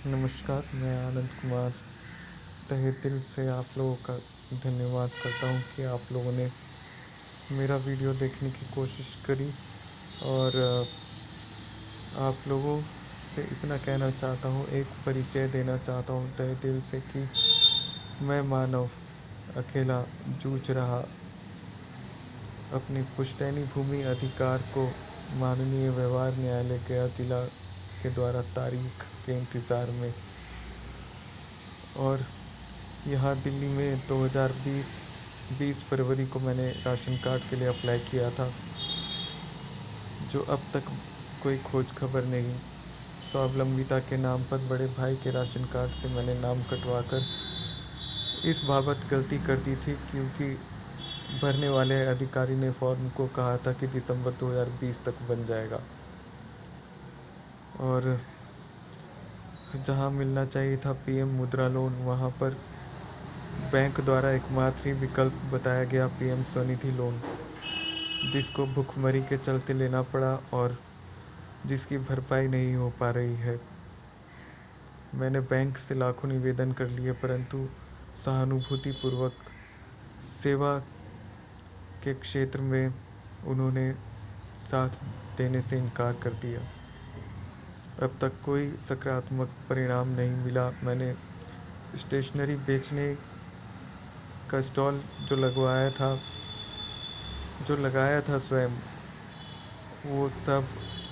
नमस्कार, मैं आनंद कुमार तहे दिल से आप लोगों का धन्यवाद करता हूँ कि आप लोगों ने मेरा वीडियो देखने की कोशिश करी और आप लोगों से इतना कहना चाहता हूँ, एक परिचय देना चाहता हूँ तहे दिल से कि मैं मानव अकेला जूझ रहा अपनी पुश्तैनी भूमि अधिकार को माननीय व्यवहार न्यायालय गया जिला के द्वारा तारीख के इंतज़ार में। और यहाँ दिल्ली में 2020 फरवरी को मैंने राशन कार्ड के लिए अप्लाई किया था, जो अब तक कोई खोज खबर नहीं। स्वावलंबिता के नाम पर बड़े भाई के राशन कार्ड से मैंने नाम कटवा कर इस बाबत गलती कर दी थी, क्योंकि भरने वाले अधिकारी ने फॉर्म को कहा था कि दिसंबर 2020 तक बन जाएगा, और जहाँ मिलना चाहिए था पीएम मुद्रा लोन, वहाँ पर बैंक द्वारा एकमात्र ही विकल्प बताया गया पीएम स्वनिधि लोन, जिसको भुखमरी के चलते लेना पड़ा और जिसकी भरपाई नहीं हो पा रही है। मैंने बैंक से लाखों निवेदन कर लिए, परंतु सहानुभूतिपूर्वक सेवा के क्षेत्र में उन्होंने साथ देने से इनकार कर दिया। अब तक कोई सकारात्मक परिणाम नहीं मिला। मैंने स्टेशनरी बेचने का स्टॉल जो लगाया था स्वयं, वो सब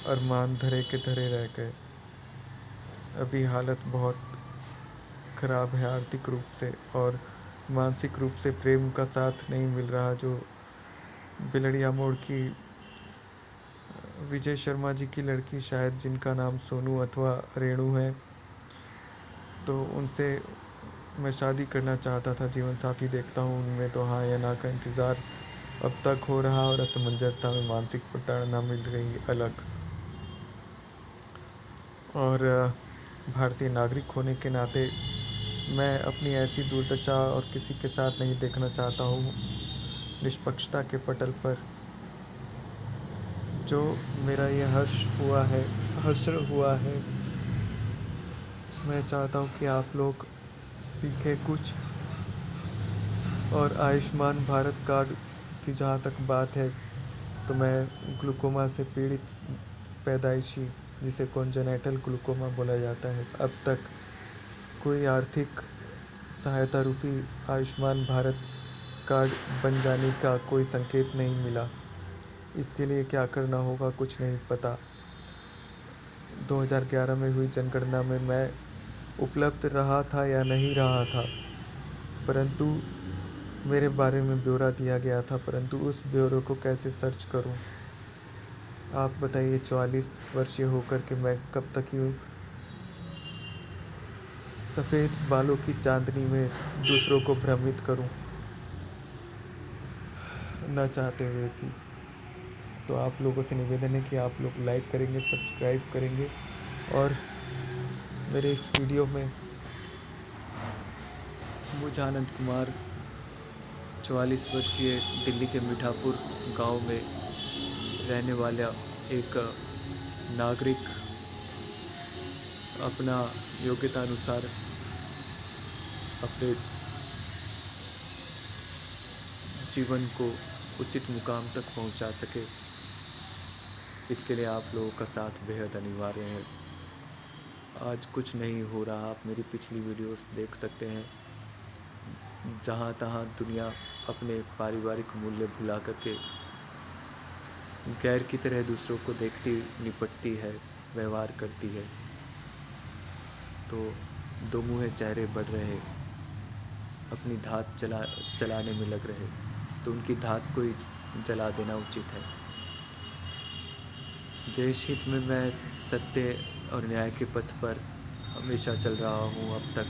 अरमान धरे के धरे रह गए। अभी हालत बहुत ख़राब है आर्थिक रूप से, और मानसिक रूप से प्रेम का साथ नहीं मिल रहा। जो बिलड़िया मोड़ की विजय शर्मा जी की लड़की, शायद जिनका नाम सोनू अथवा रेणु है, तो उनसे मैं शादी करना चाहता था, जीवन साथी देखता हूँ उनमें तो हाँ या ना का इंतज़ार अब तक हो रहा, और असमंजसता में मानसिक प्रताड़ना मिल रही अलग। और भारतीय नागरिक होने के नाते मैं अपनी ऐसी दुर्दशा और किसी के साथ नहीं देखना चाहता हूँ। निष्पक्षता के पटल पर जो मेरा ये हश्र हुआ है, मैं चाहता हूँ कि आप लोग सीखें कुछ। और आयुष्मान भारत कार्ड की जहाँ तक बात है, तो मैं ग्लूकोमा से पीड़ित पैदाइशी, जिसे कॉन्जेनिटल ग्लूकोमा बोला जाता है, अब तक कोई आर्थिक सहायता रूपी आयुष्मान भारत कार्ड बन जाने का कोई संकेत नहीं मिला। इसके लिए क्या करना होगा कुछ नहीं पता। 2011 में हुई जनगणना में मैं उपलब्ध रहा था या नहीं रहा था, परंतु मेरे बारे में ब्यौरा दिया गया था, परंतु उस ब्यौरे को कैसे सर्च करूं? आप बताइए। 44 वर्षीय होकर के मैं कब तक यूँ सफ़ेद बालों की चांदनी में दूसरों को भ्रमित करूं, न चाहते हुए भी। तो आप लोगों से निवेदन है कि आप लोग लाइक करेंगे, सब्सक्राइब करेंगे, और मेरे इस वीडियो में मुझे आनंद कुमार 44 वर्षीय दिल्ली के मीठापुर गांव में रहने वाला एक नागरिक अपना योग्यता अनुसार अपने जीवन को उचित मुकाम तक पहुंचा सके, इसके लिए आप लोगों का साथ बेहद अनिवार्य है। आज कुछ नहीं हो रहा, आप मेरी पिछली वीडियोस देख सकते हैं। जहाँ तहाँ दुनिया अपने पारिवारिक मूल्य भुला करके गैर की तरह दूसरों को देखती निपटती है, व्यवहार करती है। तो दो मुँहे चेहरे बढ़ रहे, अपनी धात चलाने में लग रहे, तो उनकी धात को ही जला देना उचित है। देश हित में मैं सत्य और न्याय के पथ पर हमेशा चल रहा हूँ। अब तक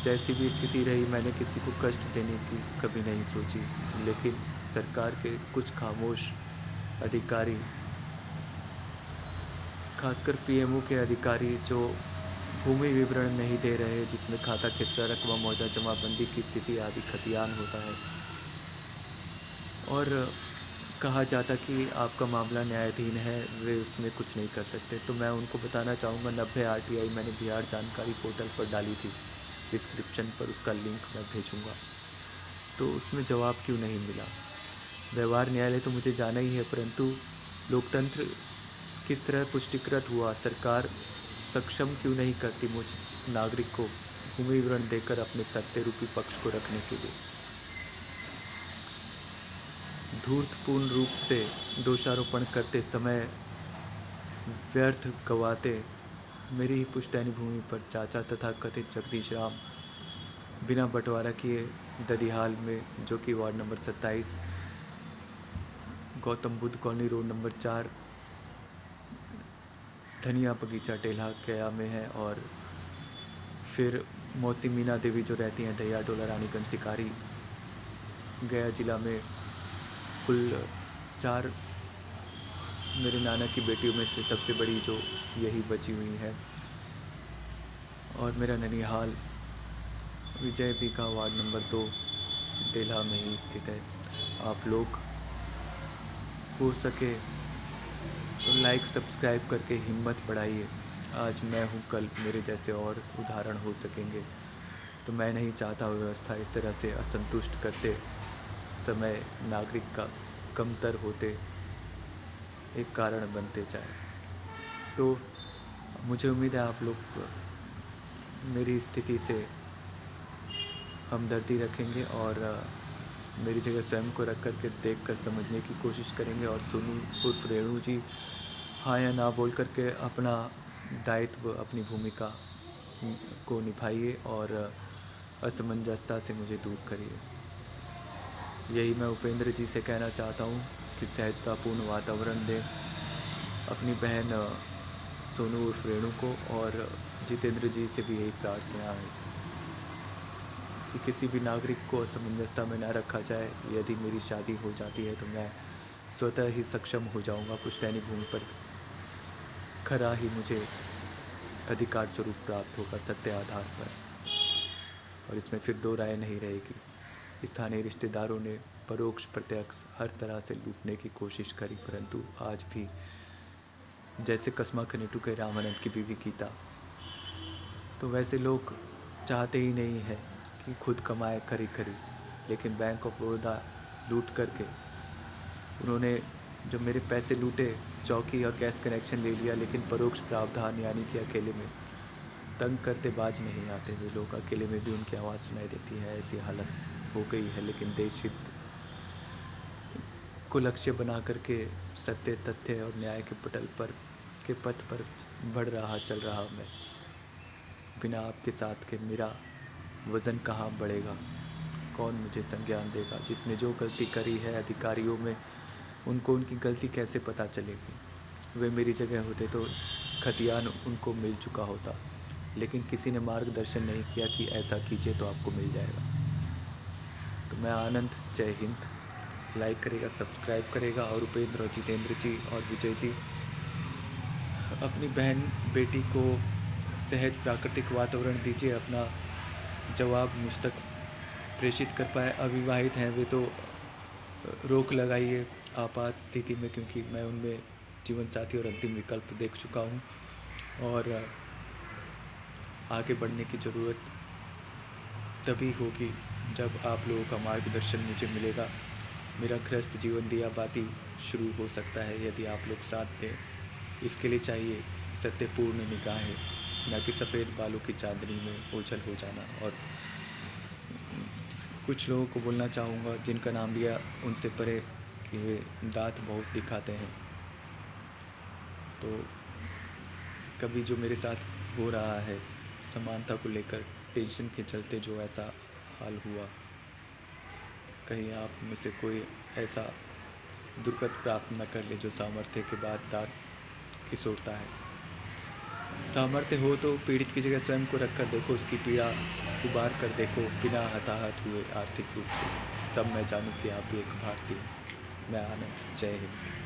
जैसी भी स्थिति रही, मैंने किसी को कष्ट देने की कभी नहीं सोची, लेकिन सरकार के कुछ खामोश अधिकारी, खासकर पीएमओ के अधिकारी, जो भूमि विवरण नहीं दे रहे, जिसमें खाता किसरा, रकबा मुआवजा, जमाबंदी की स्थिति आदि खतियान होता है, और कहा जाता कि आपका मामला न्यायाधीन है, वे उसमें कुछ नहीं कर सकते। तो मैं उनको बताना चाहूँगा 90 आरटीआई मैंने बिहार जानकारी पोर्टल पर डाली थी, डिस्क्रिप्शन पर उसका लिंक मैं भेजूँगा। तो उसमें जवाब क्यों नहीं मिला? व्यवहार न्यायालय तो मुझे जाना ही है, परंतु लोकतंत्र किस तरह पुष्टिकृत हुआ? सरकार सक्षम क्यों नहीं करती मुझ नागरिक को भूमि विवरण देकर अपने सत्य रूपी पक्ष को रखने के लिए? धूर्तपूर्ण रूप से दोषारोपण करते समय व्यर्थ गवाते मेरी ही पुश्तैनी भूमि पर चाचा तथा कथित जगदीश राम बिना बंटवारा किए ददिहाल में, जो कि ward number 27 Gautam Buddha colony road number 4 धनिया बगीचा टेल्हा गया में है। और फिर मौसी मीना देवी जो रहती हैं दहिया टोला रानीगंज टिकारी गया जिला में। कुल 4 मेरे नाना की बेटियों में से सबसे बड़ी जो यही बची हुई है। और मेरा ननिहाल विजय बीघा वार्ड नंबर 2 टेल्हा में ही स्थित है। आप लोग हो सके तो लाइक सब्सक्राइब करके हिम्मत बढ़ाइए। आज मैं हूँ, कल मेरे जैसे और उदाहरण हो सकेंगे। तो मैं नहीं चाहता व्यवस्था इस तरह से असंतुष्ट करते समय नागरिक का कमतर होते एक कारण बनते जाए। तो मुझे उम्मीद है आप लोग मेरी स्थिति से हमदर्दी रखेंगे और मेरी जगह स्वयं को रख कर के देख कर समझने की कोशिश करेंगे। और सोनू उर्फ रेणु जी हाँ या ना बोल करके अपना दायित्व, अपनी भूमिका को निभाइए और असमंजसता से मुझे दूर करिए। यही मैं उपेंद्र जी से कहना चाहता हूँ कि सहजतापूर्ण वातावरण दें अपनी बहन सोनू उर्फ रेणु को। और जितेंद्र जी से भी यही प्रार्थना है कि किसी भी नागरिक को असमंजसता में न रखा जाए। यदि मेरी शादी हो जाती है तो मैं स्वतः ही सक्षम हो जाऊंगा। पुश्तैनी भूमि पर खरा ही मुझे अधिकार स्वरूप प्राप्त होगा सत्य आधार पर, और इसमें फिर दो राय नहीं रहेगी। स्थानीय रिश्तेदारों ने परोक्ष प्रत्यक्ष हर तरह से लूटने की कोशिश करी, परंतु आज भी जैसे कस्मा खनेटू के रामानंद की बीवी गीता, तो वैसे लोग चाहते ही नहीं है कि खुद कमाए खरी खरी। लेकिन बैंक ऑफ बड़ौदा लूट करके उन्होंने जो मेरे पैसे लूटे, चौकी और गैस कनेक्शन ले लिया, लेकिन परोक्ष प्रावधान यानी कि अकेले में तंग करते बाज नहीं आते वे लोग। अकेले में भी उनकी आवाज़ सुनाई देती है, ऐसी हालत हो गई है। लेकिन देश हित को लक्ष्य बना करके सत्य, तथ्य और न्याय के पटल पर के पथ पर चल रहा मैं। बिना आपके साथ के मेरा वज़न कहाँ बढ़ेगा? कौन मुझे संज्ञान देगा? जिसने जो गलती करी है अधिकारियों में, उनको उनकी गलती कैसे पता चलेगी? वे मेरी जगह होते तो खतियान उनको मिल चुका होता, लेकिन किसी ने मार्गदर्शन नहीं किया कि ऐसा कीजिए तो आपको मिल जाएगा। तो मैं आनंद, जय हिंद। लाइक करेगा, सब्सक्राइब करेगा। और उपेंद्र और जितेंद्र जी और विजय जी अपनी बहन बेटी को सहज प्राकृतिक वातावरण दीजिए, अपना जवाब मुझ तक प्रेषित कर पाए। अविवाहित हैं वे तो रोक लगाइए आपात स्थिति में, क्योंकि मैं उनमें जीवन साथी और अंतिम विकल्प देख चुका हूँ। और आगे बढ़ने की ज़रूरत तभी होगी जब आप लोगों का मार्गदर्शन मुझे मिलेगा। मेरा गृहस्थ जीवन दिया बाती शुरू हो सकता है यदि आप लोग साथ दें। इसके लिए चाहिए सत्यपूर्ण निगाहें, न कि सफ़ेद बालों की चांदनी में ओझल हो जाना। और कुछ लोगों को बोलना चाहूँगा जिनका नाम लिया उनसे परे कि वे दांत बहुत दिखाते हैं। तो कभी जो मेरे साथ हो रहा है समानता को लेकर टेंशन के चलते जो ऐसा हाल हुआ, कहीं आप में से कोई ऐसा दुर्गत प्राप्त न कर ले जो सामर्थ्य के बाद दांत खिसोड़ता है। सामर्थ्य हो तो पीड़ित की जगह स्वयं को रखकर देखो, उसकी पीड़ा उबार कर देखो बिना हताहत हुए आर्थिक रूप से। तब मैं जानूँ कि आप भी एक भारतीय। मैं आनंद, जय हिंद।